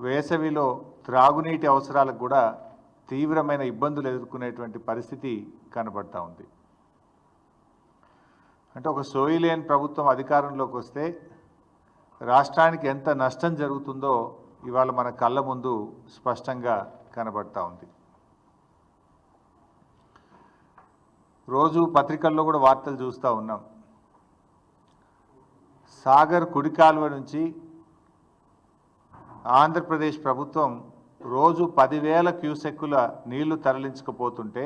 వేసవిలో త్రాగునీటి అవసరాలకు కూడా తీవ్రమైన ఇబ్బందులు ఎదుర్కొనేటువంటి పరిస్థితి కనబడతా ఉంది. అంటే ఒక సోయిలేని ప్రభుత్వం అధికారంలోకి వస్తే రాష్ట్రానికి ఎంత నష్టం జరుగుతుందో ఇవాళ మన కళ్ళ ముందు స్పష్టంగా కనబడతా ఉంది. రోజు పత్రికల్లో కూడా వార్తలు చూస్తూ ఉన్నాం. సాగర్ కుడి కాలువ నుంచి ఆంధ్రప్రదేశ్ ప్రభుత్వం రోజు 10,000 క్యూసెక్కుల నీళ్లు తరలించకపోతుంటే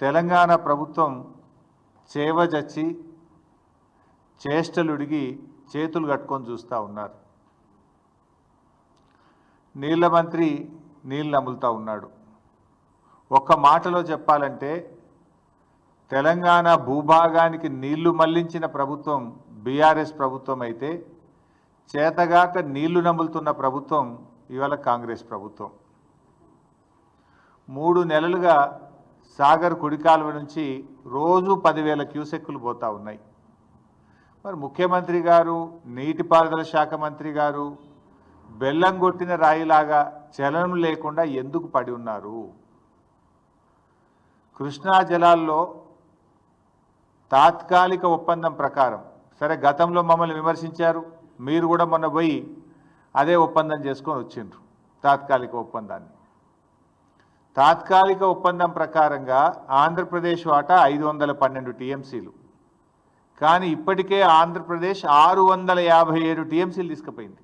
తెలంగాణ ప్రభుత్వం చేవజచ్చి చేష్టలుడిగి చేతులు కట్టుకొని చూస్తూ ఉన్నారు. నీళ్ల మంత్రి నీళ్ళు నములుతూ ఉన్నాడు. ఒక్క మాటలో చెప్పాలంటే తెలంగాణ భూభాగానికి నీళ్లు మళ్లించిన ప్రభుత్వం బీఆర్ఎస్ ప్రభుత్వం అయితే చేతగాక నీళ్లు నములుతున్న ప్రభుత్వం ఇవాళ కాంగ్రెస్ ప్రభుత్వం. 3 నెలలుగా సాగర్ కుడి కాలువ నుంచి రోజు 10,000 క్యూసెక్కులు పోతూ ఉన్నాయి. మరి ముఖ్యమంత్రి గారు, నీటిపారుదల శాఖ మంత్రి గారు బెల్లం కొట్టిన రాయిలాగా చలనం లేకుండా ఎందుకు పడి ఉన్నారు? కృష్ణా జలాల్లో తాత్కాలిక ఒప్పందం ప్రకారం, సరే గతంలో మమ్మల్ని విమర్శించారు, మీరు కూడా మొన్న పోయి అదే ఒప్పందం చేసుకొని వచ్చిండ్రు. తాత్కాలిక ఒప్పందం ప్రకారంగా ఆంధ్రప్రదేశ్ వాటా 512 టీఎంసీలు, కానీ ఇప్పటికే ఆంధ్రప్రదేశ్ 657 టీఎంసీలు తీసుకుపోయింది.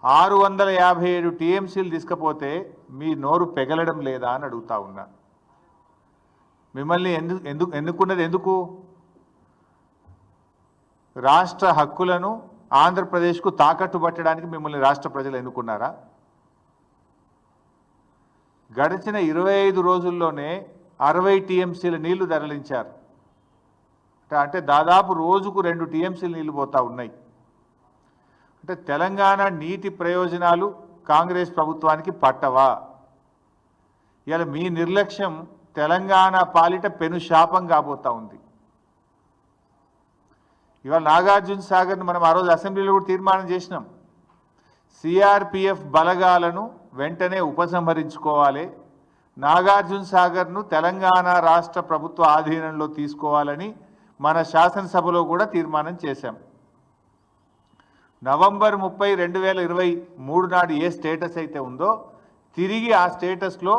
657 టీఎంసీలు తీసుకపోతే మీ నోరు పెగలడం లేదా అని అడుగుతా ఉన్నా. మిమ్మల్ని ఎన్నుకున్నది ఎందుకు? రాష్ట్ర హక్కులను ఆంధ్రప్రదేశ్కు తాకట్టు పట్టడానికి మిమ్మల్ని రాష్ట్ర ప్రజలు ఎన్నుకున్నారా? గడిచిన 25 రోజుల్లోనే 60 టీఎంసీల నీళ్లు తరలించారు. అంటే దాదాపు రోజుకు 2 టీఎంసీల నీళ్లు పోతా ఉన్నాయి. అంటే తెలంగాణ నీటి ప్రయోజనాలు కాంగ్రెస్ ప్రభుత్వానికి పట్టవా? ఇవాళ మీ నిర్లక్ష్యం తెలంగాణ పాలిట పెను శాపం కాబోతా ఉంది. ఇవాళ నాగార్జున సాగర్ను మనం ఆ రోజు అసెంబ్లీలో కూడా తీర్మానం చేసినాం. సిఆర్పిఎఫ్ బలగాలను వెంటనే ఉపసంహరించుకోవాలి, నాగార్జున సాగర్ను తెలంగాణ రాష్ట్ర ప్రభుత్వ ఆధీనంలో తీసుకోవాలని మన శాసనసభలో కూడా తీర్మానం చేశాం. నవంబర్ 30, 2023 నాడు ఏ స్టేటస్ అయితే ఉందో తిరిగి ఆ స్టేటస్లో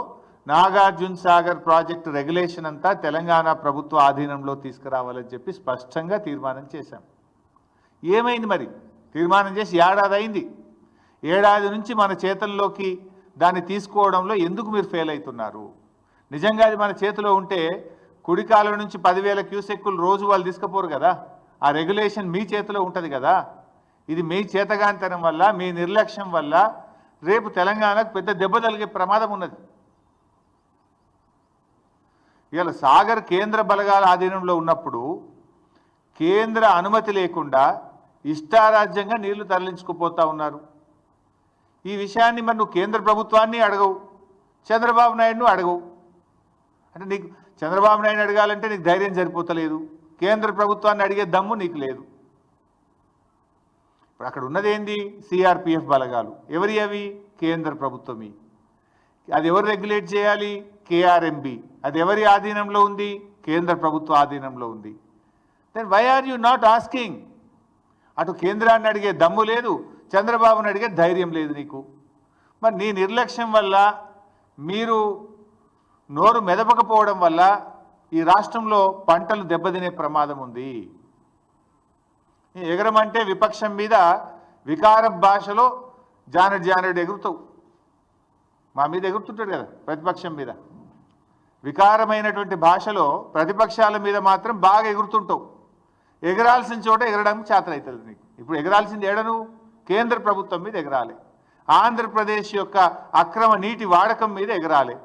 నాగార్జున సాగర్ ప్రాజెక్టు రెగ్యులేషన్ అంతా తెలంగాణ ప్రభుత్వ ఆధీనంలో తీసుకురావాలని చెప్పి స్పష్టంగా తీర్మానం చేశాం. ఏమైంది మరి? తీర్మానం చేసి ఏడాది అయింది. ఏడాది నుంచి మన చేతుల్లోకి దాన్ని తీసుకోవడంలో ఎందుకు మీరు ఫెయిల్ అవుతున్నారు? నిజంగా అది మన చేతిలో ఉంటే కుడి కాలువ నుంచి 10,000 క్యూసెక్కులు రోజు వాళ్ళు తీసుకుపోరు కదా. ఆ రెగ్యులేషన్ మీ చేతిలో ఉంటుంది కదా. ఇది మీ చేతగాంతనం వల్ల, మీ నిర్లక్ష్యం వల్ల రేపు తెలంగాణకు పెద్ద దెబ్బ తగిలే ప్రమాదం ఉన్నది. ఇవాళ సాగర్ కేంద్ర బలగాల ఆధీనంలో ఉన్నప్పుడు కేంద్ర అనుమతి లేకుండా ఇష్టారాజ్యంగా నీళ్లు తరలించుకుపోతా ఉన్నారు. ఈ విషయాన్ని మరి నువ్వు కేంద్ర ప్రభుత్వాన్ని అడగవు, చంద్రబాబు నాయుడును అడగవు. అంటే నీకు చంద్రబాబు నాయుడు అడగాలంటే నీకు ధైర్యం సరిపోతలేదు, కేంద్ర ప్రభుత్వాన్ని అడిగే దమ్ము నీకు లేదు. ఇప్పుడు అక్కడ ఉన్నది ఏంది? సిఆర్పిఎఫ్ బలగాలు. ఎవరి అవి? కేంద్ర ప్రభుత్వమి. అది ఎవరు రెగ్యులేట్ చేయాలి? కేఆర్ఎంబి. అది ఎవరి ఆధీనంలో ఉంది? కేంద్ర ప్రభుత్వ ఆధీనంలో ఉంది. Then why are you not asking? అటు కేంద్రాన్ని అడిగే దమ్ము లేదు, చంద్రబాబుని అడిగే ధైర్యం లేదు నీకు. మరి నీ నిర్లక్ష్యం వల్ల, మీరు నోరు మెదపకపోవడం వల్ల ఈ రాష్ట్రంలో పంటలు దెబ్బతినే ప్రమాదం ఉంది. ఎగరమంటే విపక్షం మీద వికార భాషలో జానెడు ఎగురుతావు. మా మీద ఎగురుతుంటాడు కదా ప్రతిపక్షం మీద. వికారమైనటువంటి భాషలో ప్రతిపక్షాల మీద మాత్రం బాగా ఎగురుతుంటావు. ఎగరాల్సిన చోట ఎగరడానికి చేతనవుతుంది నీకు. ఇప్పుడు ఎగరాల్సింది ఏడను? కేంద్ర ప్రభుత్వం మీద ఎగరాలి, ఆంధ్రప్రదేశ్ యొక్క అక్రమ నీటి వాడకం మీద ఎగరాలి.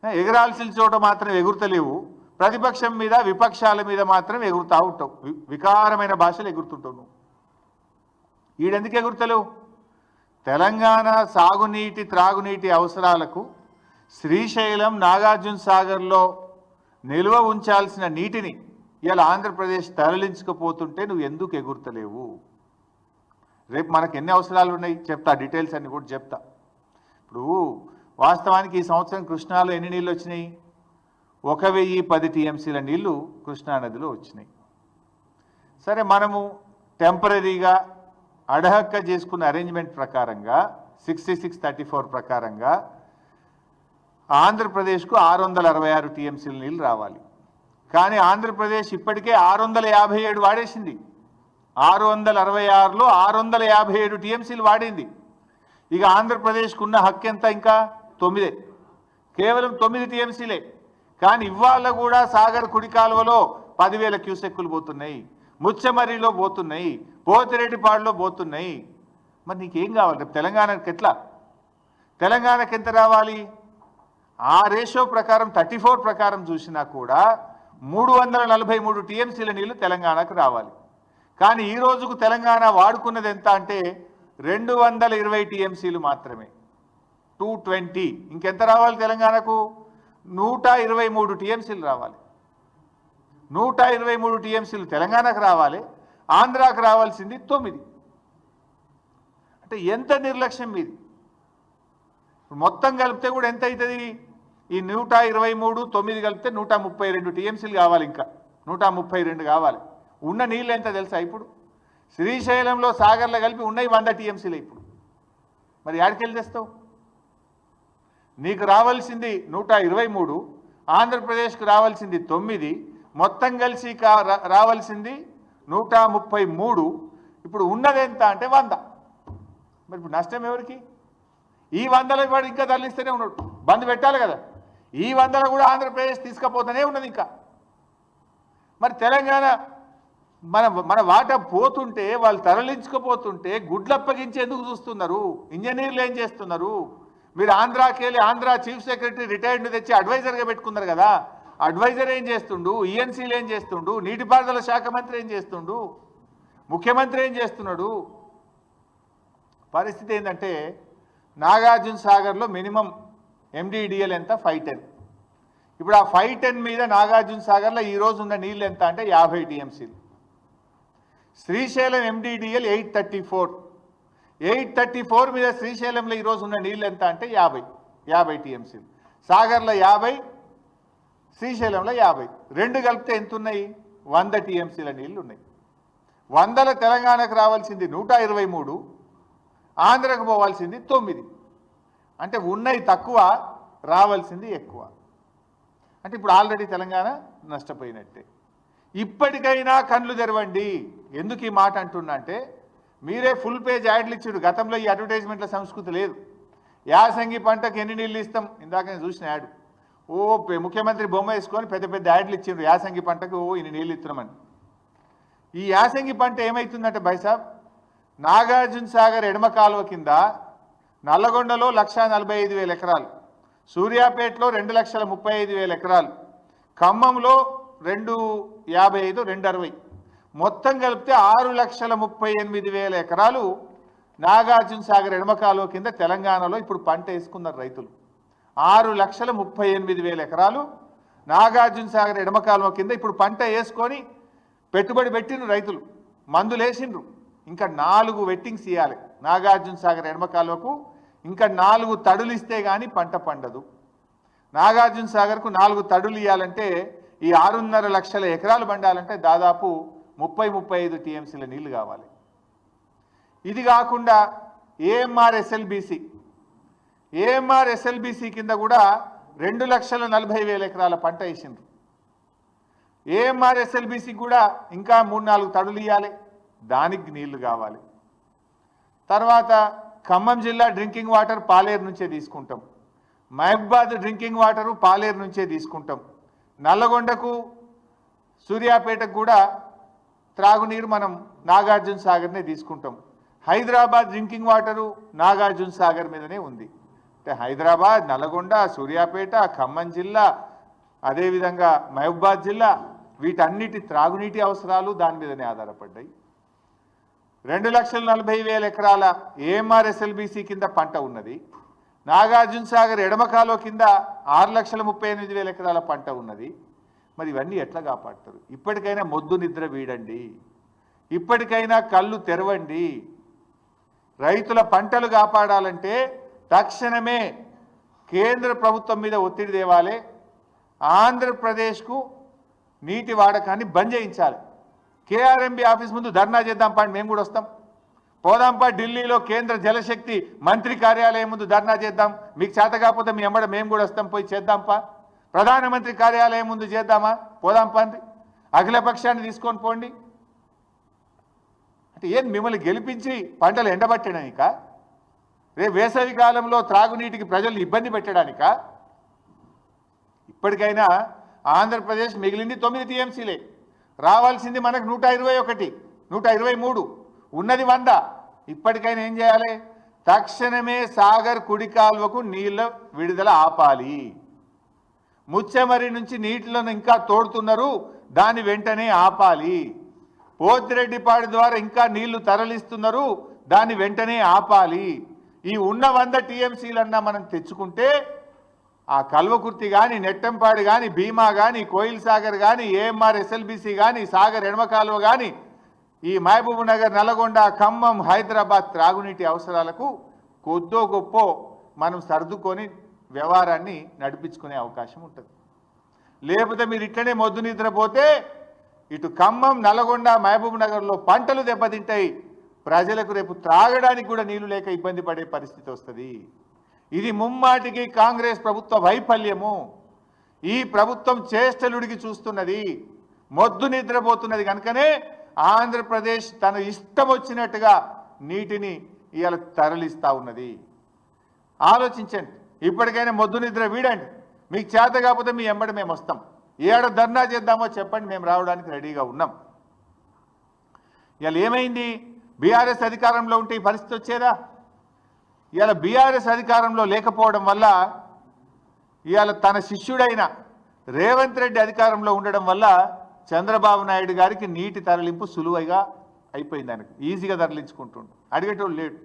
ఎగరాల్సిన చోట మాత్రం ఎగురుతలేవు, ప్రతిపక్షం మీద విపక్షాల మీద మాత్రం ఎగురుతూ ఉంటావు. వికారమైన భాషలు ఎగురుతుంటావు నువ్వు. ఈడెందుకు ఎగురుతలేవు? తెలంగాణ సాగునీటి త్రాగునీటి అవసరాలకు శ్రీశైలం నాగార్జున సాగర్లో నిల్వ ఉంచాల్సిన నీటిని ఇలా ఆంధ్రప్రదేశ్ తరలించకపోతుంటే నువ్వు ఎందుకు ఎగురుతలేవు? రేపు మనకు ఎన్ని అవసరాలు ఉన్నాయి చెప్తా, డీటెయిల్స్ అన్ని కూడా చెప్తా. ఇప్పుడు వాస్తవానికి ఈ సంవత్సరం కృష్ణాలో ఎన్ని నీళ్ళు వచ్చినాయి? 1010 టీఎంసీల నీళ్లు కృష్ణానదిలో వచ్చినాయి. సరే, మనము టెంపరీగా అడహక్క చేసుకున్న అరేంజ్మెంట్ ప్రకారంగా 6634 ప్రకారంగా ఆంధ్రప్రదేశ్కు 666 టీఎంసీల నీళ్ళు రావాలి. కానీ ఆంధ్రప్రదేశ్ ఇప్పటికే 657 వాడేసింది. 666లో 657 టీఎంసీలు వాడింది. ఇక ఆంధ్రప్రదేశ్కు ఉన్న హక్కు ఎంత? ఇంకా 9, కేవలం 9 టీఎంసీలే. కానీ ఇవాళ కూడా సాగర్ కుడి కాలువలో 10,000 క్యూసెక్కులు పోతున్నాయి, ముచ్చమర్రిలో పోతున్నాయి, పోతిరెడ్డిపాడులో పోతున్నాయి. మరి నీకేం కావాలి? రేపు తెలంగాణకి ఎట్లా? తెలంగాణకి ఎంత రావాలి? ఆ రేషియో ప్రకారం 34 ప్రకారం చూసినా కూడా 343 టీఎంసీల నీళ్లు తెలంగాణకు రావాలి. కానీ ఈ రోజుకు తెలంగాణ వాడుకున్నది ఎంత అంటే 220 టీఎంసీలు మాత్రమే, 220. ఇంకెంత రావాలి తెలంగాణకు? 123 టీఎంసీలు రావాలి. 123 టీఎంసీలు తెలంగాణకు రావాలి, ఆంధ్రాకు రావాల్సింది 9. అంటే ఎంత నిర్లక్ష్యం మీది? మొత్తం కలిపితే కూడా ఎంత అవుతుంది? ఈ 123, 9 కలిపితే 132 టీఎంసీలు కావాలి. ఇంకా 132 కావాలి. ఉన్న నీళ్ళు ఎంత తెలుసా? ఇప్పుడు శ్రీశైలంలో సాగర్లో కలిపి ఉన్నాయి 100 టీఎంసీలు. ఇప్పుడు మరి యాడికెళ్ళి తెస్తావు? నీకు రావాల్సింది 123, ఆంధ్రప్రదేశ్కు రావాల్సింది 9, మొత్తం కలిసి రావాల్సింది 133. ఇప్పుడు ఉన్నది ఎంత అంటే 100. మరి ఇప్పుడు నష్టం ఎవరికి? ఈ 100లో వాడు ఇంకా తరలిస్తూనే ఉన్నాడు, బంద్ పెట్టాలి కదా. ఈ 100లో కూడా ఆంధ్రప్రదేశ్ తీసుకుపోతూనే ఉన్నది ఇంకా. మరి తెలంగాణ మన వాటా పోతుంటే, వాళ్ళు తరలించుకుపోతుంటే గుడ్లప్పగించి ఎందుకు చూస్తున్నారు? ఇంజనీర్లు ఏం చేస్తున్నారు? మీరు ఆంధ్రాకి వెళ్ళి ఆంధ్ర చీఫ్ సెక్రటరీ రిటైర్డ్ తెచ్చి అడ్వైజర్గా పెట్టుకున్నారు కదా, అడ్వైజర్ ఏం చేస్తుండు? ఈఎన్సీలు ఏం చేస్తుండు? నీటిపారుదల శాఖ మంత్రి ఏం చేస్తుండు? ముఖ్యమంత్రి ఏం చేస్తున్నాడు? పరిస్థితి ఏంటంటే నాగార్జున సాగర్లో మినిమం ఎండిడిఎల్ ఎంత? 510. ఇప్పుడు ఆ 510 మీద నాగార్జున సాగర్లో ఈరోజు ఉన్న నీళ్ళు ఎంత అంటే 50 టీఎంసీలు. శ్రీశైలం ఎండిడిఎల్ 834 మీద శ్రీశైలంలో ఈరోజు ఉన్న నీళ్ళు ఎంత అంటే 50 టీఎంసీలు. సాగర్లో 50, శ్రీశైలంలో 50, రెండు కలిపితే ఎంత ఉన్నాయి? 100 టీఎంసీల నీళ్ళు ఉన్నాయి. 100లో తెలంగాణకు రావాల్సింది 123, ఆంధ్రకు పోవాల్సింది 9. అంటే ఉన్నాయి తక్కువ, రావాల్సింది ఎక్కువ. అంటే ఇప్పుడు ఆల్రెడీ తెలంగాణ నష్టపోయినట్టే. ఇప్పటికైనా కళ్ళు తెరవండి. ఎందుకు ఈ మాట అంటున్నా అంటే, మీరే ఫుల్ పేజ్ యాడ్లు ఇచ్చారు. గతంలో ఈ అడ్వర్టైజ్మెంట్ల సంస్కృతి లేదు. యాసంగి పంటకు ఎన్ని నీళ్ళు ఇస్తాం? ఇందాక నేను చూసిన యాడ్, ముఖ్యమంత్రి బొమ్మ వేసుకొని పెద్ద పెద్ద యాడ్లు ఇచ్చిండ్రు. యాసంగి పంటకు ఇన్ని నీళ్ళు ఇస్తున్నామని. ఈ యాసంగి పంట ఏమవుతుందంటే బైసాబ్, నాగార్జున సాగర్ ఎడమ కాలువ కింద నల్లగొండలో 1,45,000 ఎకరాలు, సూర్యాపేటలో 2,35,000 ఎకరాలు, ఖమ్మంలో 255, 260, మొత్తం కలిపితే 6,38,000 ఎకరాలు నాగార్జున సాగర్ ఎడమ కాలువ కింద తెలంగాణలో ఇప్పుడు పంట వేసుకున్నారు రైతులు. 6,38,000 ఎకరాలు నాగార్జున సాగర్ ఎడమ కాలువ కింద ఇప్పుడు పంట వేసుకొని పెట్టుబడి పెట్టిండ్రు రైతులు, మందులు వేసిండ్రు. ఇంకా 4 వెట్టింగ్స్ ఇవ్వాలి నాగార్జున సాగర్ ఎడమ కాలువకు. ఇంకా 4 తడులు ఇస్తే కానీ పంట పండదు. నాగార్జున సాగర్కు 4 తడులు ఇవ్వాలంటే ఈ 6.5 లక్షల ఎకరాలు పండాలంటే దాదాపు 30-35 టీఎంసీల నీళ్లు కావాలి. ఇది కాకుండా ఏఎంఆర్ ఎస్ఎల్బిసి కింద కూడా 2,40,000 ఎకరాల పంట వేసిండ్రు. ఏఎంఆర్ ఎస్ఎల్బిసి కూడా ఇంకా 3-4 తడులు ఇవ్వాలి, దానికి నీళ్లు కావాలి. తర్వాత ఖమ్మం జిల్లా డ్రింకింగ్ వాటర్ పాలేరు నుంచే తీసుకుంటాం, మహబూబాద్ డ్రింకింగ్ వాటరు పాలేరు నుంచే తీసుకుంటాం, నల్లగొండకు సూర్యాపేటకు కూడా త్రాగునీరు మనం నాగార్జున సాగర్నే తీసుకుంటాం. హైదరాబాద్ డ్రింకింగ్ వాటరు నాగార్జున సాగర్ మీదనే ఉంది. అంటే హైదరాబాద్, నల్లగొండ, సూర్యాపేట, ఖమ్మం జిల్లా, అదేవిధంగా మహబూబాద్ జిల్లా, వీటన్నిటి త్రాగునీటి అవసరాలు దాని మీదనే ఆధారపడ్డాయి. 2,40,000 ఎకరాల ఏఎంఆర్ ఎస్ఎల్బిసి కింద పంట ఉన్నది. నాగార్జున సాగర్ ఎడమ కాలువ కింద 6,38,000 ఎకరాల పంట ఉన్నది. మరి ఇవన్నీ ఎట్లా కాపాడతారు? ఇప్పటికైనా మొద్దు నిద్ర వీడండి, ఇప్పటికైనా కళ్ళు తెరవండి. రైతుల పంటలు కాపాడాలంటే తక్షణమే కేంద్ర ప్రభుత్వం మీద ఒత్తిడి తేవాలి. ఆంధ్రప్రదేశ్కు నీటి వాడకాన్ని బంద్ చేయించాలి. కేఆర్ఎంబీ ఆఫీస్ ముందు ధర్నా చేద్దాం పాండి, మేము కూడా వస్తాం. పోదాంపా ఢిల్లీలో కేంద్ర జలశక్తి మంత్రి కార్యాలయం ముందు ధర్నా చేద్దాం. మీకు చేత కాకపోతే మీ ఎంబడ మేము కూడా వస్తాం, పోయి చేద్దాంపా. ప్రధానమంత్రి కార్యాలయం ముందు చేద్దామా, పోదాంపా అండి. అఖిలపక్షాన్ని తీసుకొని పోండి. అంటే ఏం మిమ్మల్ని గెలిపించి పంటలు ఎండబట్టడానిక, రేపు వేసవి కాలంలో త్రాగునీటికి ప్రజలు ఇబ్బంది పెట్టడానిక? ఇప్పటికైనా ఆంధ్రప్రదేశ్ మిగిలింది 9 టీఎంసీలే, రావాల్సింది మనకు 121, 123, ఉన్నది 100. ఇప్పటికైనా ఏం చేయాలి? తక్షణమే సాగర్ కుడి కాల్వకు నీళ్ళ విడుదల ఆపాలి. ముచ్చెమరి నుంచి నీటిలను ఇంకా తోడుతున్నారు, దాన్ని వెంటనే ఆపాలి. పోతిరెడ్డిపాడు ద్వారా ఇంకా నీళ్లు తరలిస్తున్నారు, దాన్ని వెంటనే ఆపాలి. ఈ ఉన్న 100 టీఎంసీలన్నా మనం తెచ్చుకుంటే ఆ కల్వకుర్తి కానీ, నెట్టంపాడు కానీ, భీమా కానీ, కోయిల్ సాగర్ కానీ, ఏఎంఆర్ ఎస్ఎల్బిసి కానీ, సాగర్ ఎడమ కాలువ కానీ, ఈ మహబూబ్ నగర్, నల్గొండ, ఖమ్మం, హైదరాబాద్ త్రాగునీటి అవసరాలకు కొద్దో గొప్పో మనం సర్దుకొని వ్యవహారాన్ని నడిపించుకునే అవకాశం ఉంటుంది. లేకపోతే మీరు ఇట్లనే మొద్దు నిద్రపోతే ఇటు ఖమ్మం, నల్గొండ, మహబూబ్ నగర్లో పంటలు దెబ్బతింటాయి. ప్రజలకు రేపు త్రాగడానికి కూడా నీళ్లు లేక ఇబ్బంది పడే పరిస్థితి వస్తుంది. ఇది ముమ్మాటికి కాంగ్రెస్ ప్రభుత్వ వైఫల్యము. ఈ ప్రభుత్వం చేష్టలుడికి చూస్తున్నది, మొద్దు నిద్రపోతున్నది. కనుకనే ఆంధ్రప్రదేశ్ తన ఇష్టం వచ్చినట్టుగా నీటిని ఇవాళ తరలిస్తూ ఉన్నది. ఆలోచించండి, ఇప్పటికైనా మొద్దు నిద్ర వీడండి. మీకు చేత కాకపోతే మీ ఎంబడి మేము వస్తాం. ఏడ ధర్నా చేద్దామో చెప్పండి, మేము రావడానికి రెడీగా ఉన్నాం. ఇవాళ ఏమైంది? బీఆర్ఎస్ అధికారంలో ఉంటే ఈ పరిస్థితి వచ్చేదా? ఇవాళ బీఆర్ఎస్ అధికారంలో లేకపోవడం వల్ల, ఇవాళ తన శిష్యుడైన రేవంత్ రెడ్డి అధికారంలో ఉండడం వల్ల చంద్రబాబు నాయుడు గారికి నీటి తరలింపు సులువుగా అయిపోయింది. ఆయనకు ఈజీగా తరలించుకుంటుండు, అడిగేటోళ్ళు లేడు.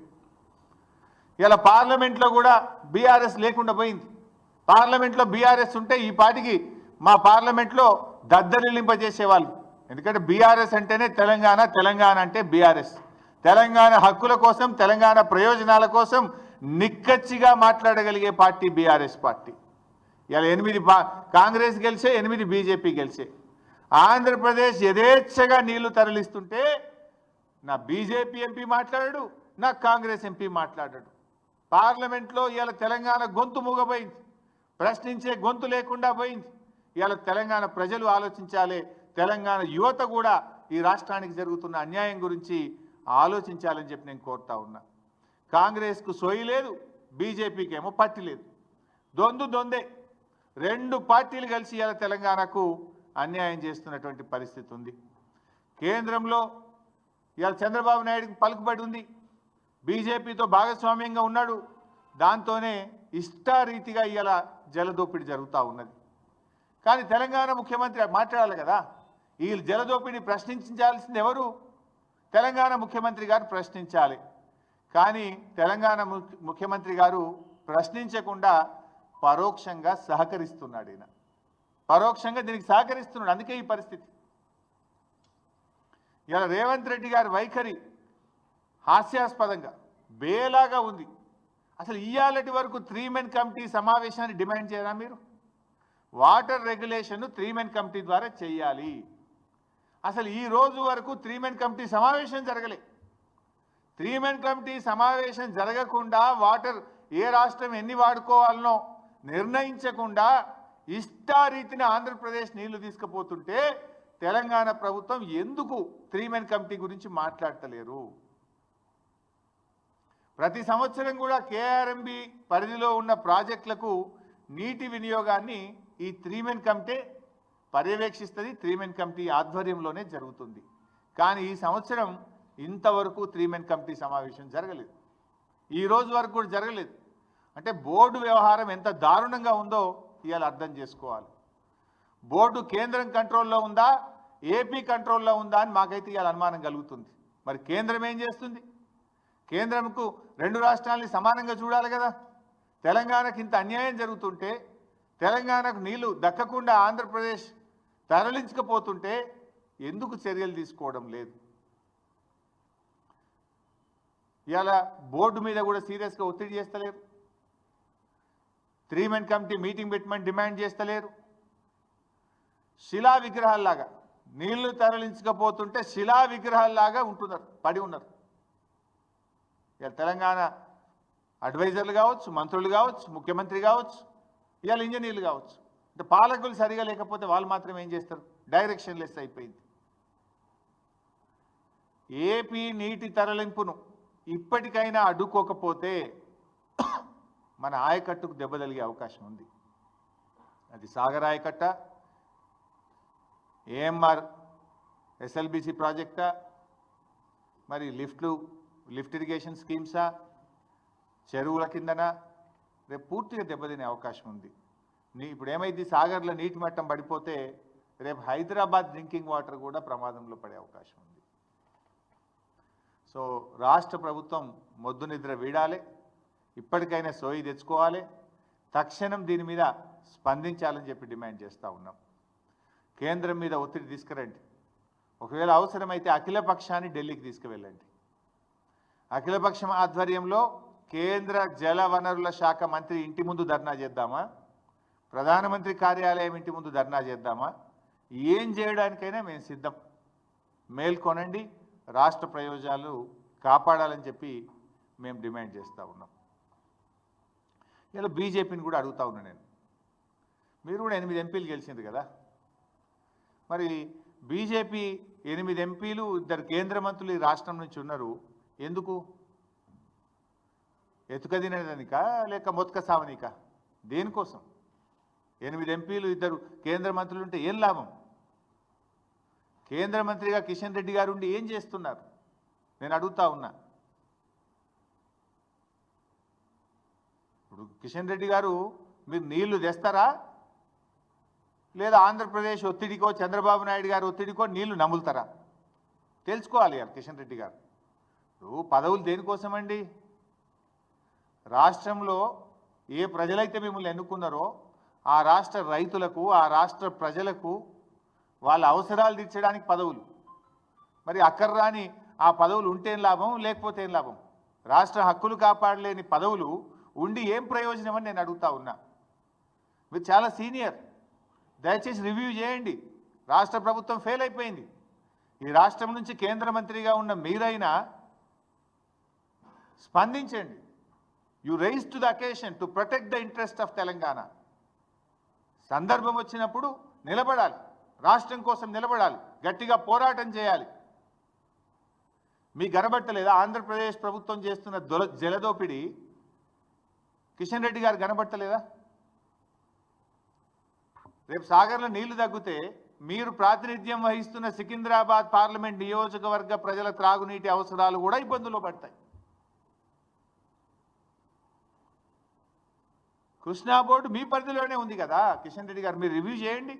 ఇలా పార్లమెంట్లో కూడా బీఆర్ఎస్ లేకుండా పోయింది. పార్లమెంట్లో బీఆర్ఎస్ ఉంటే ఈ పాటికి మా పార్లమెంట్లో దద్దరిల్లింపజేసేవాళ్ళు. ఎందుకంటే బీఆర్ఎస్ అంటేనే తెలంగాణ, తెలంగాణ అంటే బీఆర్ఎస్. తెలంగాణ హక్కుల కోసం, తెలంగాణ ప్రయోజనాల కోసం నిక్కచ్చిగా మాట్లాడగలిగే పార్టీ బీఆర్ఎస్ పార్టీ. ఇలా 8 కాంగ్రెస్ గెలిచే, 8 బీజేపీ గెలిచే. ఆంధ్రప్రదేశ్ యథేచ్ఛగా నీళ్లు తరలిస్తుంటే నా బీజేపీ ఎంపీ మాట్లాడాడు, నా కాంగ్రెస్ ఎంపీ మాట్లాడాడు. పార్లమెంట్లో ఇవాళ తెలంగాణ గొంతు మూగపోయింది, ప్రశ్నించే గొంతు లేకుండా పోయింది. ఇవాళ తెలంగాణ ప్రజలు ఆలోచించాలి, తెలంగాణ యువత కూడా ఈ రాష్ట్రానికి జరుగుతున్న అన్యాయం గురించి ఆలోచించాలని చెప్పి నేను కోరుతా ఉన్నా. కాంగ్రెస్కు సోయి లేదు, బీజేపీకి ఏమో పట్టి లేదు. దొందే 2 పార్టీలు కలిసి ఇవాళ తెలంగాణకు అన్యాయం చేస్తున్నటువంటి పరిస్థితి ఉంది. కేంద్రంలో ఇవాళ చంద్రబాబు నాయుడుకి పలుకుబడి ఉంది, బీజేపీతో భాగస్వామ్యంగా ఉన్నాడు. దాంతోనే ఇష్టారీతిగా ఇవాళ జలదోపిడీ జరుగుతూ ఉన్నది. కానీ తెలంగాణ ముఖ్యమంత్రి మాట్లాడాలి కదా, ఈ జలదోపిడీ ప్రశ్నించాల్సింది ఎవరు? తెలంగాణ ముఖ్యమంత్రి గారు ప్రశ్నించాలి. కానీ తెలంగాణ ముఖ్యమంత్రి గారు ప్రశ్నించకుండా పరోక్షంగా సహకరిస్తున్నాడు. ఈయన పరోక్షంగా దీనికి సహకరిస్తున్నాడు. అందుకే ఈ పరిస్థితి. ఇలా రేవంత్ రెడ్డి గారి వైఖరి హాస్యాస్పదంగా బేలాగా ఉంది. అసలు ఇయ్యాలటి వరకు 3 మెన్ కమిటీ సమావేశాన్ని డిమాండ్ చేయరా మీరు? వాటర్ రెగ్యులేషన్ 3 మెన్ కమిటీ ద్వారా చేయాలి. అసలు ఈ రోజు వరకు 3 మెన్ కమిటీ సమావేశం జరగలే. 3 మెన్ కమిటీ సమావేశం జరగకుండా వాటర్ ఏ రాష్ట్రం ఎన్ని వాడుకోవాలనో నిర్ణయించకుండా ఇష్టారీతిని ఆంధ్రప్రదేశ్ నీళ్లు తీసుకుపోతుంటే తెలంగాణ ప్రభుత్వం ఎందుకు 3 మెన్ కమిటీ గురించి మాట్లాడతలేరు? ప్రతి సంవత్సరం కూడా కేఆర్ఎంబీ పరిధిలో ఉన్న ప్రాజెక్టులకు నీటి వినియోగాన్ని ఈ 3 మెన్ కమిటీ పర్యవేక్షిస్తుంది. 3 మెన్ కమిటీ ఆధ్వర్యంలోనే జరుగుతుంది. కానీ ఈ సంవత్సరం ఇంతవరకు 3 మెన్ కమిటీ సమావేశం జరగలేదు. ఈ రోజు వరకు కూడా జరగలేదు. అంటే బోర్డు వ్యవహారం ఎంత దారుణంగా ఉందో ఇవాళ అర్థం చేసుకోవాలి. బోర్డు కేంద్రం కంట్రోల్లో ఉందా, ఏపీ కంట్రోల్లో ఉందా అని మాకైతే ఇవాళ అనుమానం కలుగుతుంది. మరి కేంద్రం ఏం చేస్తుంది? కేంద్రంకు 2 రాష్ట్రాలని సమానంగా చూడాలి కదా. తెలంగాణకు ఇంత అన్యాయం జరుగుతుంటే, తెలంగాణకు నీళ్లు దక్కకుండా ఆంధ్రప్రదేశ్ తరలించకపోతుంటే ఎందుకు చర్యలు తీసుకోవడం లేదు? ఇవాళ బోర్డు మీద కూడా సీరియస్గా ఒత్తిడి చేస్తలేరు. 3 మెన్ కమిటీ మీటింగ్ పెట్టమని డిమాండ్ చేస్తలేరు. శిలా విగ్రహాల్లాగా నీళ్లు తరలించకపోతుంటే శిలా విగ్రహాల్లాగా ఉంటున్నారు, పడి ఉన్నారు. ఇవాళ తెలంగాణ అడ్వైజర్లు కావచ్చు, మంత్రులు కావచ్చు, ముఖ్యమంత్రి కావచ్చు, ఇవాళ ఇంజనీర్లు కావచ్చు. అంటే పాలకులు సరిగా లేకపోతే వాళ్ళు మాత్రం ఏం చేస్తారు? డైరెక్షన్ లెస్ అయిపోయింది. ఏపీ నీటి తరలింపును ఇప్పటికైనా అడ్డుకోకపోతే మన ఆయకట్టుకు దెబ్బ తగిలే అవకాశం ఉంది. అది సాగర్ ఆయకట్ట, ఏఎంఆర్ ఎస్ఎల్బిసి ప్రాజెక్టా, మరి లిఫ్ట్ ఇరిగేషన్ స్కీమ్సా, చెరువుల కిందనా, రేపు పూర్తిగా దెబ్బతినే అవకాశం ఉంది. ఇప్పుడు ఏమైంది, సాగర్లో నీటి మట్టం పడిపోతే రేపు హైదరాబాద్ డ్రింకింగ్ వాటర్ కూడా ప్రమాదంలో పడే అవకాశం ఉంది. సో రాష్ట్ర ప్రభుత్వం మొద్దు నిద్ర వీడాలి, ఇప్పటికైనా సోయి తెచ్చుకోవాలి, తక్షణం దీని మీద స్పందించాలని చెప్పి డిమాండ్ చేస్తూ ఉన్నాం. కేంద్రం మీద ఒత్తిడి తీసుకురండి. ఒకవేళ అవసరమైతే అఖిలపక్షాన్ని ఢిల్లీకి తీసుకువెళ్ళండి. అఖిలపక్షం ఆధ్వర్యంలో కేంద్ర జల వనరుల శాఖ మంత్రి ఇంటి ముందు ధర్నా చేద్దామా, ప్రధానమంత్రి కార్యాలయం ఇంటి ముందు ధర్నా చేద్దామా, ఏం చేయడానికైనా మేము సిద్ధం. మేల్కొనండి, రాష్ట్ర ప్రయోజనాలు కాపాడాలని చెప్పి మేము డిమాండ్ చేస్తూ ఉన్నాం. ఇలా బీజేపీని కూడా అడుగుతా ఉన్నా నేను, మీరు కూడా 8 ఎంపీలు గెలిచింది కదా, మరి బీజేపీ 8 ఎంపీలు, 2 కేంద్ర మంత్రులు ఈ రాష్ట్రం నుంచి ఉన్నారు, ఎందుకు? ఎతుకదినడానికా లేక మొత్క సావనికా? దేనికోసం? 8 ఎంపీలు 2 కేంద్ర మంత్రులు ఉంటే ఏం లాభం? కేంద్ర మంత్రిగా కిషన్ రెడ్డి గారు ఉండి ఏం చేస్తున్నారు నేను అడుగుతా ఉన్నా. ఇప్పుడు కిషన్ రెడ్డి గారు మీరు నీళ్లు తెస్తారా, లేదా ఆంధ్రప్రదేశ్ ఒత్తిడికో చంద్రబాబు నాయుడు గారు ఒత్తిడికో నీళ్లు నములుతారా? తెలుసుకోవాలి కిషన్ రెడ్డి గారు. ఇప్పుడు పదవులు దేనికోసమండి? రాష్ట్రంలో ఏ ప్రజలైతే మిమ్మల్ని ఎన్నుకున్నారో ఆ రాష్ట్ర రైతులకు, ఆ రాష్ట్ర ప్రజలకు వాళ్ళ అవసరాలు తీర్చడానికి పదవులు. మరి అక్కర్రాని ఆ పదవులు ఉంటేం లాభం, లేకపోతే ఏం లాభం? రాష్ట్ర హక్కులు కాపాడలేని పదవులు ఉండి ఏం ప్రయోజనం అని నేను అడుగుతా ఉన్నా. మీరు చాలా సీనియర్, దయచేసి రివ్యూ చేయండి. రాష్ట్ర ప్రభుత్వం ఫెయిల్ అయిపోయింది. ఈ రాష్ట్రం నుంచి కేంద్ర మంత్రిగా ఉన్న మీరైనా స్పందించండి. You rise to the occasion to protect the interest of Telangana. సందర్భం వచ్చినప్పుడు నిలబడాలి, రాష్ట్రం కోసం నిలబడాలి, గట్టిగా పోరాటం చేయాలి. మీ కనబట్టలేదా ఆంధ్రప్రదేశ్ ప్రభుత్వం చేస్తున్న జలదోపిడి? కిషన్ రెడ్డి గారు కనబట్టలేదా? రేపు సాగర్లో నీళ్లు తగ్గితే మీరు ప్రాతినిధ్యం వహిస్తున్న సికింద్రాబాద్ పార్లమెంట్ నియోజకవర్గ ప్రజల త్రాగునీటి అవసరాలు కూడా ఇబ్బందులు పడతాయి. కృష్ణా బోర్డు మీ పరిధిలోనే ఉంది కదా కిషన్ రెడ్డి గారు, మీరు రివ్యూ చేయండి.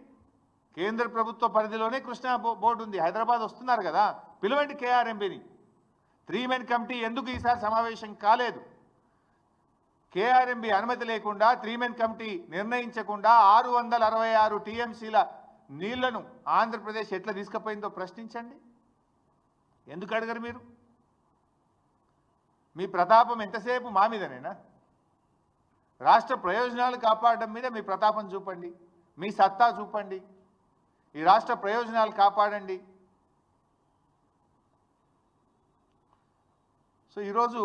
కేంద్ర ప్రభుత్వ పరిధిలోనే కృష్ణా బోర్డు ఉంది. హైదరాబాద్ వస్తున్నారు కదా, పిలవండి కేఆర్ఎంబీని. 3 మెన్ కమిటీ ఎందుకు ఈసారి సమావేశం కాలేదు? కేఆర్ఎంబీ అనుమతి లేకుండా 3 మెన్ కమిటీ నిర్ణయించకుండా 666 టీఎంసీల నీళ్లను ఆంధ్రప్రదేశ్ ఎట్లా తీసుకుపోయిందో ప్రశ్నించండి. ఎందుకు అడగరు మీరు? మీ ప్రతాపం ఎంతసేపు మా మీదనేనా? రాష్ట్ర ప్రయోజనాలు కాపాడడం మీద మీ ప్రతాపం చూపండి, మీ సత్తా చూపండి. ఈ రాష్ట్ర ప్రయోజనాలు కాపాడండి. సో ఈరోజు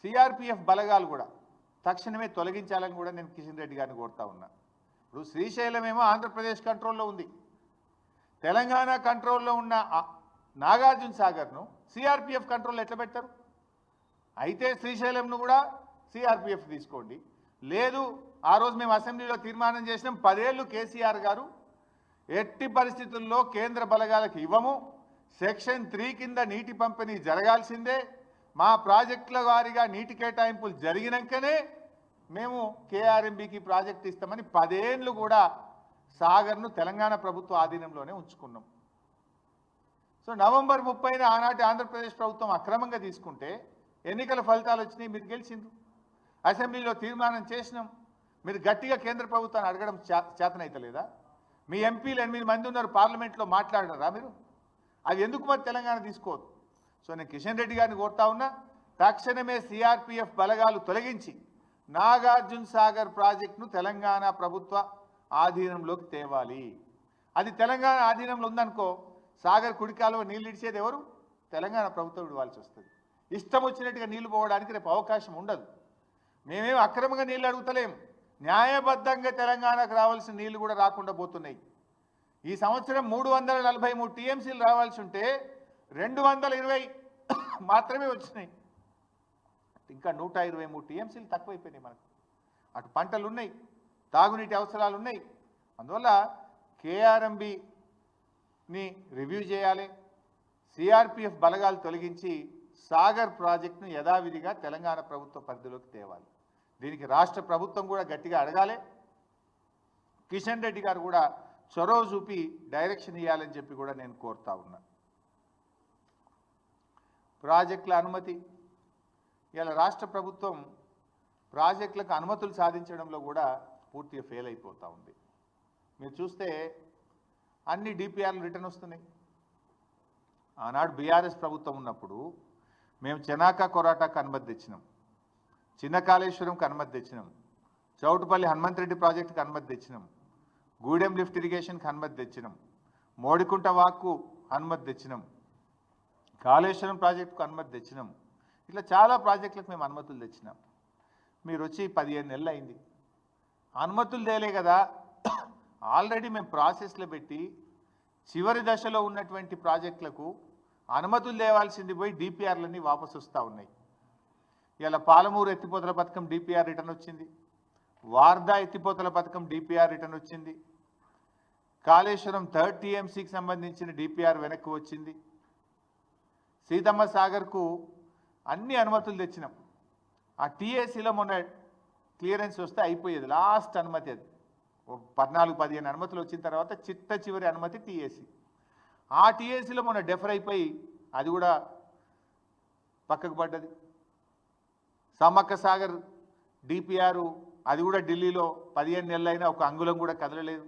సిఆర్పిఎఫ్ బలగాలు కూడా తక్షణమే తొలగించాలని కూడా నేను కిషన్ రెడ్డి గారిని కోరుతా ఉన్నా. ఇప్పుడు శ్రీశైలం ఏమో ఆంధ్రప్రదేశ్ కంట్రోల్లో ఉంది, తెలంగాణ కంట్రోల్లో ఉన్న నాగార్జున సాగర్ను సిఆర్పిఎఫ్ కంట్రోల్లో ఎట్లా పెడతారు? అయితే శ్రీశైలంను కూడా సిఆర్పిఎఫ్ తీసుకోండి. లేదు, ఆ రోజు మేము అసెంబ్లీలో తీర్మానం చేసినాం, 10 ఏళ్ళు కేసీఆర్ గారు ఎట్టి పరిస్థితుల్లో కేంద్ర బలగాలకు ఇవ్వము, సెక్షన్ 3 కింద నీటి పంపిణీ జరగాల్సిందే, మా ప్రాజెక్టుల వారీగా నీటి కేటాయింపులు జరిగినాకనే మేము కేఆర్ఎంబీకి ప్రాజెక్ట్ ఇస్తామని 10 ఏళ్ళు కూడా సాగర్ను తెలంగాణ ప్రభుత్వ ఆధీనంలోనే ఉంచుకున్నాం. సో నవంబర్ 30న ఆనాటి ఆంధ్రప్రదేశ్ ప్రభుత్వం అక్రమంగా తీసుకుంటే ఎన్నికల ఫలితాలు వచ్చినాయి, మీరు గెలిచిండ్రు. అసెంబ్లీలో తీర్మానం చేసినాం, మీరు గట్టిగా కేంద్ర ప్రభుత్వాన్ని అడగడం చేతనైతలేదా? మీ ఎంపీలు 8 మంది ఉన్నారు పార్లమెంట్లో, మాట్లాడరా మీరు? అది ఎందుకు మరి తెలంగాణ తీసుకోవద్దు? సో నేను కిషన్ రెడ్డి గారిని కోరుతా ఉన్నా, తక్షణమే సిఆర్పిఎఫ్ బలగాలు తొలగించి నాగార్జున సాగర్ ప్రాజెక్టును తెలంగాణ ప్రభుత్వ ఆధీనంలోకి తేవాలి. అది తెలంగాణ ఆధీనంలో ఉందనుకో, సాగర్ కుడికాలువ నీళ్ళు ఇడిచేది ఎవరు? తెలంగాణ ప్రభుత్వం ఇవ్వాల్సి వస్తుంది. ఇష్టం వచ్చినట్టుగా నీళ్లు పోవడానికి రేపు అవకాశం ఉండదు. మేమేం అక్రమంగా నీళ్ళు అడుగుతలేం, న్యాయబద్ధంగా తెలంగాణకు రావాల్సిన నీళ్లు కూడా రాకుండా పోతున్నాయి. ఈ సంవత్సరం 343 టీఎంసీలు రావాల్సి ఉంటే 220 మాత్రమే వచ్చినాయి. ఇంకా 123 టీఎంసీలు తక్కువైపోయినాయి మనకు. అటు పంటలు ఉన్నాయి, తాగునీటి అవసరాలు ఉన్నాయి. అందువల్ల కేఆర్ఎంబిని రివ్యూ చేయాలి, సిఆర్పిఎఫ్ బలగాలు తొలగించి సాగర్ ప్రాజెక్టును యథావిధిగా తెలంగాణ ప్రభుత్వ పరిధిలోకి తేవాలి. దీనికి రాష్ట్ర ప్రభుత్వం కూడా గట్టిగా అడగాలి. కిషన్ రెడ్డి గారు కూడా చొరవ చూపి డైరెక్షన్ ఇవ్వాలని చెప్పి కూడా నేను కోరుతా ఉన్నా. ప్రాజెక్టుల అనుమతి, ఇలా రాష్ట్ర ప్రభుత్వం ప్రాజెక్టులకు అనుమతులు సాధించడంలో కూడా పూర్తిగా ఫెయిల్ అయిపోతూ ఉంది. మీరు చూస్తే అన్ని డిపిఆర్లు రిటర్న్ వస్తున్నాయి. ఆనాడు బీఆర్ఎస్ ప్రభుత్వం ఉన్నప్పుడు మేము చెనాక కొరాటాకు అనుమతి తెచ్చినాం, చిన్న కాళేశ్వరంకి అనుమతి తెచ్చినాం, చౌటుపల్లి హనుమంతరెడ్డి ప్రాజెక్టుకి అనుమతి తెచ్చినాం, గూడెం లిఫ్ట్ ఇరిగేషన్కి అనుమతి తెచ్చినాం, మోడికుంట వాక్కు అనుమతి తెచ్చినాం, కాళేశ్వరం ప్రాజెక్టుకు అనుమతి తెచ్చినాం. ఇట్లా చాలా ప్రాజెక్టులకు మేము అనుమతులు తెచ్చినాం. మీరు వచ్చి 15 నెలలు అయింది, అనుమతులు తేలే కదా. ఆల్రెడీ మేము ప్రాసెస్లో పెట్టి చివరి దశలో ఉన్నటువంటి ప్రాజెక్టులకు అనుమతులు తేవాల్సింది పోయి డిపిఆర్లన్నీ వాపసు వస్తూ ఉన్నాయి. ఇలా పాలమూరు ఎత్తిపోతల పథకం డిపిఆర్ రిటర్న్ వచ్చింది, వార్దా ఎత్తిపోతల పథకం డిపిఆర్ రిటర్న్ వచ్చింది, కాళేశ్వరం 3rd టీఎంసీకి సంబంధించిన డిపిఆర్ వెనక్కి వచ్చింది, సీతమ్మ సాగర్కు అన్ని అనుమతులు తెచ్చినాం. ఆ టీఏసీలో మొన్న క్లియరెన్స్ వస్తే అయిపోయేది, లాస్ట్ అనుమతి అది. 14-15 అనుమతులు వచ్చిన తర్వాత చిట్ట చివరి అనుమతి టీఏసీ. ఆ టీఏసీలో మొన్న డెఫర్ అయిపోయి అది కూడా పక్కకు పడ్డది. సమ్మక్క సాగర్ డిపిఆర్ అది కూడా ఢిల్లీలో 15 నెలలైనా ఒక అంగుళం కూడా కదలలేదు.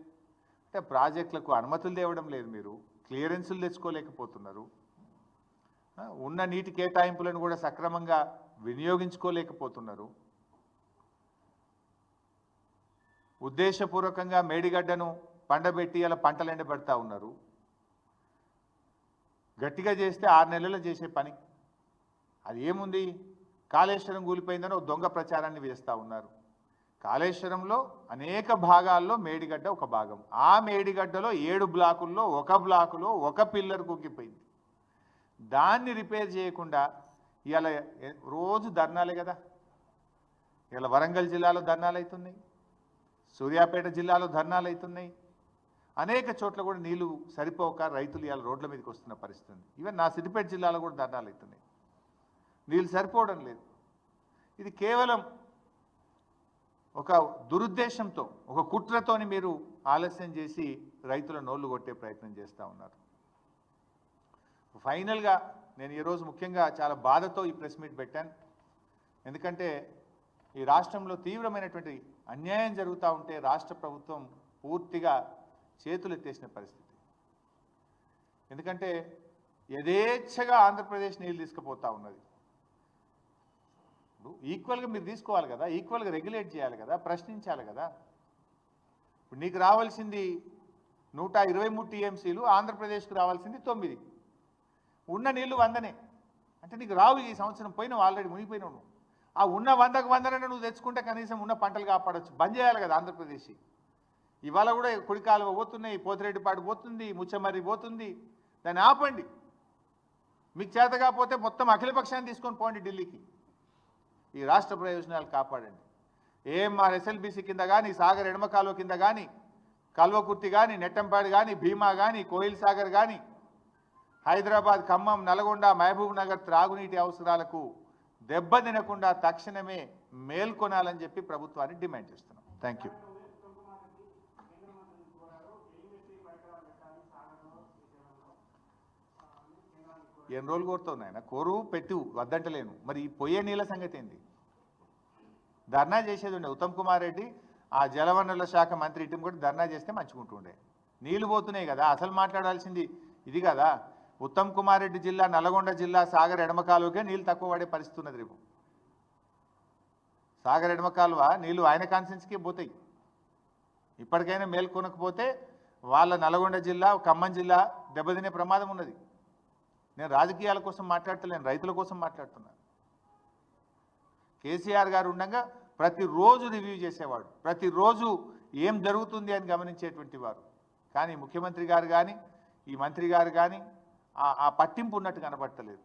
అంటే ప్రాజెక్టులకు అనుమతులు తేవడం లేదు, మీరు క్లియరెన్సులు తెచ్చుకోలేకపోతున్నారు, ఉన్న నీటి కేటాయింపులను కూడా సక్రమంగా వినియోగించుకోలేకపోతున్నారు. ఉద్దేశపూర్వకంగా మేడిగడ్డను పండబెట్టి అలా పంటలు ఎండబెడతా ఉన్నారు. గట్టిగా చేస్తే 6 నెలల్లో చేసే పని అది ఏముంది? కాళేశ్వరం కూలిపోయిందని ఒక దొంగ ప్రచారాన్ని వేస్తూ ఉన్నారు. కాళేశ్వరంలో అనేక భాగాల్లో మేడిగడ్డ ఒక భాగం. ఆ మేడిగడ్డలో 7 బ్లాకుల్లో ఒక బ్లాకులో ఒక పిల్లర్ కుంగిపోయింది. దాన్ని రిపేర్ చేయకుండా ఇలా రోజు ధర్నాలే కదా. ఇలా వరంగల్ జిల్లాలో ధర్నాలు అవుతున్నాయి, సూర్యాపేట జిల్లాలో ధర్నాలు అవుతున్నాయి, అనేక చోట్ల కూడా నీళ్లు సరిపోక రైతులు ఇవాళ రోడ్ల మీదకి వస్తున్న పరిస్థితి. ఈవెన్ నా సిద్దిపేట జిల్లాలో కూడా ధర్నాలు అవుతున్నాయి, నీళ్ళు సరిపోవడం లేదు. ఇది కేవలం ఒక దురుద్దేశంతో, ఒక కుట్రతోని మీరు ఆలస్యం చేసి రైతుల నోళ్లు కొట్టే ప్రయత్నం చేస్తూ ఉన్నారు. ఫైనల్గా నేను ఈరోజు ముఖ్యంగా చాలా బాధతో ఈ ప్రెస్ మీట్ పెట్టాను. ఎందుకంటే ఈ రాష్ట్రంలో తీవ్రమైనటువంటి అన్యాయం జరుగుతూ ఉంటే రాష్ట్ర ప్రభుత్వం పూర్తిగా చేతులు ఎత్తేసిన పరిస్థితి. ఎందుకంటే యథేచ్ఛగా ఆంధ్రప్రదేశ్ నీళ్ళు తీసుకుపోతూ ఉన్నది. ఈక్వల్గా మీరు తీసుకోవాలి కదా, ఈక్వల్గా రెగ్యులేట్ చేయాలి కదా, ప్రశ్నించాలి కదా. ఇప్పుడు నీకు రావాల్సింది 123 టీఎంసీలు, ఆంధ్రప్రదేశ్కు రావాల్సింది 9. ఉన్న నీళ్లు 100నే అంటే నీకు రావు. ఈ సంవత్సరం పోయినావు, ఆల్రెడీ మునిగిపోయినావు. నువ్వు ఆ ఉన్న 100కు 100 నువ్వు తెచ్చుకుంటే కనీసం ఉన్న పంటలు కాపాడవచ్చు. బంద్ చేయాలి కదా ఆంధ్రప్రదేశ్. ఇవాళ కూడా కుడికాలువ పోతున్నాయి, పోతిరెడ్డిపాడు పోతుంది, ముచ్చమర్రి పోతుంది. దాన్ని ఆపండి. మీకు చేత కాకపోతే మొత్తం అఖిలపక్షాన్ని తీసుకొని పోండి ఢిల్లీకి. ఈ రాష్ట్ర ప్రయోజనాలు కాపాడండి. ఏఎంఆర్ ఎస్ఎల్బీసీ కింద కానీ, సాగర్ ఎడమ కాలువ కింద కానీ, కల్వకుర్తి కానీ, నెట్టంపాడు కానీ, భీమా కానీ, కోయిల్ సాగర్ కానీ, హైదరాబాద్, ఖమ్మం, నల్గొండ, మహబూబ్ నగర్ త్రాగునీటి అవసరాలకు దెబ్బ తినకుండా తక్షణమే మేల్కొనాలని చెప్పి ప్రభుత్వాన్ని డిమాండ్ చేస్తున్నాం. Thank you. ఎన్ని రోజులు కోరుతున్నాయన కోరు పెట్టు వద్దంటలేను. మరి పోయే నీళ్ళ సంగతి ఏంది? ధర్నా చేసేది ఉండే ఉత్తమ్ కుమార్ రెడ్డి, ఆ జలవనరుల శాఖ మంత్రి ఇటు కూడా ధర్నా చేస్తే మంచుకుంటుండే. నీళ్లు పోతున్నాయి కదా, అసలు మాట్లాడాల్సింది ఇది కదా. ఉత్తమ్ కుమార్ రెడ్డి జిల్లా, నల్గొండ జిల్లా సాగర్ ఎడమ కాలువకే నీళ్ళు తక్కువ పడే పరిస్థితి ఉన్నది. రేపు సాగర్ ఎడమ కాలువ నీళ్ళు ఆయన కాన్సెన్స్కే పోతాయి. ఇప్పటికైనా మేల్కొనకపోతే వాళ్ళ నల్గొండ జిల్లా, ఖమ్మం జిల్లా దెబ్బతినే ప్రమాదం ఉన్నది. నేను రాజకీయాల కోసం మాట్లాడతలేను, రైతుల కోసం మాట్లాడుతున్నాను. కేసీఆర్ గారు ఉండగా ప్రతిరోజు రివ్యూ చేసేవాడు, ప్రతిరోజు ఏం జరుగుతుంది అని గమనించేటువంటి వారు. కానీ ముఖ్యమంత్రి గారు కానీ ఈ మంత్రి గారు కానీ ఆ పట్టింపు ఉన్నట్టు కనబడతలేదు.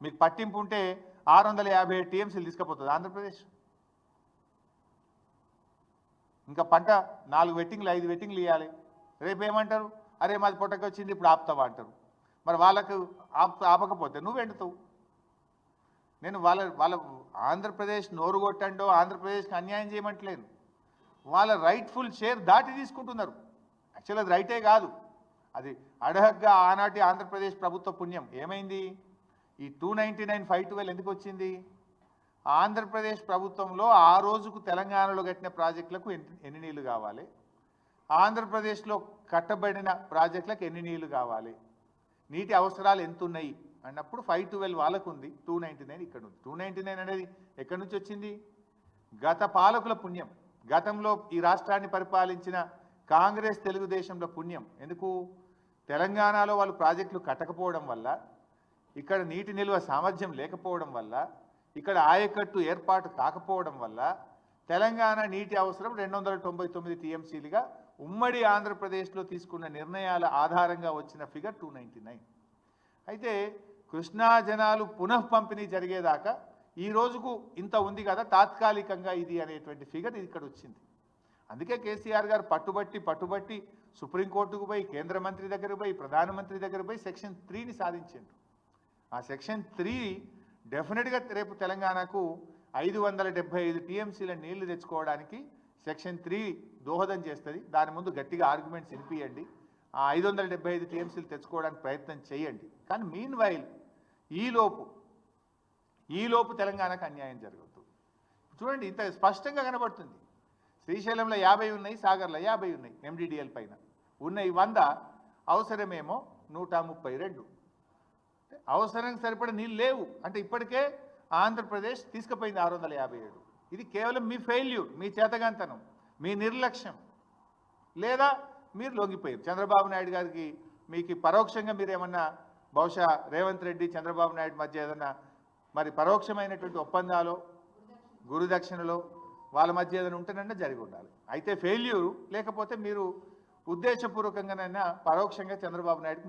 మీకు పట్టింపు ఉంటే 657 టీఎంసీలు తీసుకుపోతుంది ఆంధ్రప్రదేశ్. ఇంకా పంట 4 వెట్టింగ్లు 5 వెట్టింగ్లు ఇవ్వాలి. రేపు ఏమంటారు, అరే మాది పొట్టకి వచ్చింది ఇప్పుడు ఆపుతావా అంటారు. మరి వాళ్ళకు ఆపకపోతే నువ్వు ఎండుతావు. నేను వాళ్ళ ఆంధ్రప్రదేశ్ నోరు కొట్టండో ఆంధ్రప్రదేశ్కి అన్యాయం చేయమంటలేను. వాళ్ళ రైట్ఫుల్ షేర్ దాటి తీసుకుంటున్నారు. యాక్చువల్ అది రైటే కాదు, అది అడహగ్గా ఆనాటి ఆంధ్రప్రదేశ్ ప్రభుత్వ పుణ్యం. ఏమైంది, ఈ 299 512 ఎందుకు వచ్చింది? ఆంధ్రప్రదేశ్ ప్రభుత్వంలో ఆ రోజుకు తెలంగాణలో కట్టిన ప్రాజెక్టులకు ఎన్ని నీళ్లు కావాలి, ఆంధ్రప్రదేశ్లో కట్టబడిన ప్రాజెక్టులకు ఎన్ని నీళ్లు కావాలి, నీటి అవసరాలు ఎంత ఉన్నాయి అన్నప్పుడు 512 వాళ్ళకు ఉంది, 299 ఇక్కడ ఉంది. 299 అనేది ఎక్కడి నుంచి వచ్చింది? గత పాలకుల పుణ్యం. గతంలో ఈ రాష్ట్రాన్ని పరిపాలించిన కాంగ్రెస్ తెలుగుదేశంలో పుణ్యం. ఎందుకు? తెలంగాణలో వాళ్ళు ప్రాజెక్టులు కట్టకపోవడం వల్ల, ఇక్కడ నీటి నిల్వ సామర్థ్యం లేకపోవడం వల్ల, ఇక్కడ ఆయకట్టు ఏర్పాటు కాకపోవడం వల్ల తెలంగాణ నీటి అవసరం 299 టీఎంసీలుగా ఉమ్మడి ఆంధ్రప్రదేశ్లో తీసుకున్న నిర్ణయాల ఆధారంగా వచ్చిన ఫిగర్ 299. అయితే కృష్ణా జనాలు పునఃపంపిణీ జరిగేదాకా ఈ రోజుకు ఇంత ఉంది కదా, తాత్కాలికంగా ఇది అనేటువంటి ఫిగర్ ఇక్కడ వచ్చింది. అందుకే కేసీఆర్ గారు పట్టుబట్టి సుప్రీంకోర్టుకు పోయి, కేంద్ర మంత్రి దగ్గర పోయి, ప్రధానమంత్రి దగ్గర పోయి సెక్షన్ 3ని సాధించారు. ఆ సెక్షన్ 3 డెఫినెట్గా రేపు తెలంగాణకు 575 టీఎంసీల నీళ్లు తెచ్చుకోవడానికి సెక్షన్ 3 దోహదం చేస్తుంది. దాని ముందు గట్టిగా ఆర్గ్యుమెంట్స్ వినిపియండి, ఆ 575 టీఎంసీలు తెచ్చుకోవడానికి ప్రయత్నం చేయండి. కానీ మీన్ వైల్ ఈలోపు తెలంగాణకు అన్యాయం జరుగుతుంది. చూడండి, ఇంత స్పష్టంగా కనబడుతుంది. శ్రీశైలంలో 50 ఉన్నాయి, సాగర్లో 50 ఉన్నాయి, ఎండిడిఎల్ పైన ఉన్నాయి 100, అవసరమేమో 132. అవసరానికి సరిపడే నీళ్ళు లేవు అంటే ఇప్పటికే ఆంధ్రప్రదేశ్ తీసుకుపోయింది 657. ఇది కేవలం మీ ఫెయిల్యూర్, మీ చేతగాంతనం, మీ నిర్లక్ష్యం, లేదా మీరు లొంగిపోయారు. చంద్రబాబు నాయుడు గారికి మీకు పరోక్షంగా మీరు ఏమన్నా బహుశా రేవంత్ రెడ్డి చంద్రబాబు నాయుడు మధ్య ఏదన్నా మరి పరోక్షమైనటువంటి ఒప్పందాలు, గురుదక్షిణలో వాళ్ళ మధ్య ఏదైనా ఉంటేనన్నా జరిగి ఉండాలి. అయితే ఫెయిల్యూరు, లేకపోతే మీరు ఉద్దేశపూర్వకంగానైనా పరోక్షంగా చంద్రబాబు నాయుడుకి